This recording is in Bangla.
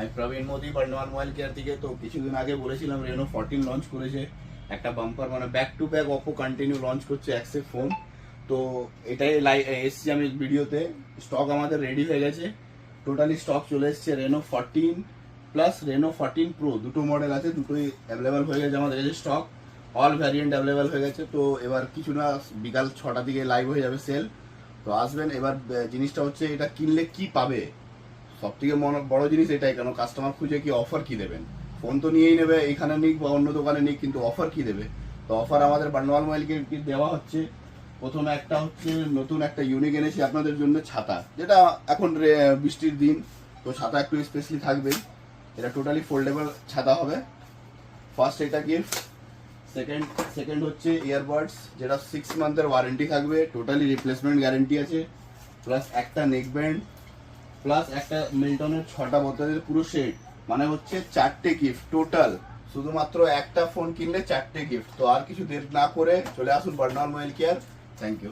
আমি প্রবীণ মোদি বর্ধমান মোবাইল কেয়ার থেকে। তো কিছুদিন আগে বলেছিলাম রেনো 14 লঞ্চ করেছে, একটা বাম্পার মানে back to back Oppo continue launch করছে অ্যাক্সে ফোন। তো এটাই এসছি আমি ভিডিওতে। স্টক আমাদের রেডি হয়ে গেছে, টোটালি স্টক চলে এসছে। রেনো 14 প্লাস রেনো 14 প্রো দুটো মডেল আছে, দুটোই অ্যাভেলেবেল হয়ে গেছে আমাদের কাছে স্টক। অল ভ্যারিয়েন্ট অ্যাভেলেবেল হয়ে গেছে। তো এবার কিছু না বিকাল 6টার দিকে লাইভ হয়ে যাবে সেল, তো আসবেন। এবার জিনিসটা হচ্ছে এটা কিনলে কি পাবে, সব থেকে বড় জিনিস এটাই। কেন কাস্টমার খুঁজে কি অফার কি দেবেন, ফোন তো নিয়েই নেবে, এখানে নিক বা অন্য দোকানে নিক, কিন্তু অফার কি দেবে। তো অফার আমাদের বর্ধমান মোবাইলকে দেওয়া হচ্ছে। প্রথমে একটা হচ্ছে নতুন একটা ইউনিক এনেছি আপনাদের জন্য, ছাতা, যেটা এখন বৃষ্টির দিন, তো ছাতা একটু স্পেশালি থাকবেই। এটা টোটালি ফোল্ডেবল ছাতা হবে। ফার্স্ট এটা গিফট। সেকেন্ড হচ্ছে ইয়ারবাডস, যেটা 6 মান্থের ওয়ারেন্টি থাকবে, টোটালি রিপ্লেসমেন্ট গ্যারেন্টি আছে। প্লাস একটা নেক ব্যান্ড, প্লাস একটা মিল্টনের 6টা বোতলের পুরো সেট, মানে হচ্ছে 4টে গিফট টোটাল। শুধুমাত্র একটা ফোন কিনলে 4টে গিফট। তো আর কিছু দেরি না করে চলে আসুন Bardhaman mobile care. Thank you.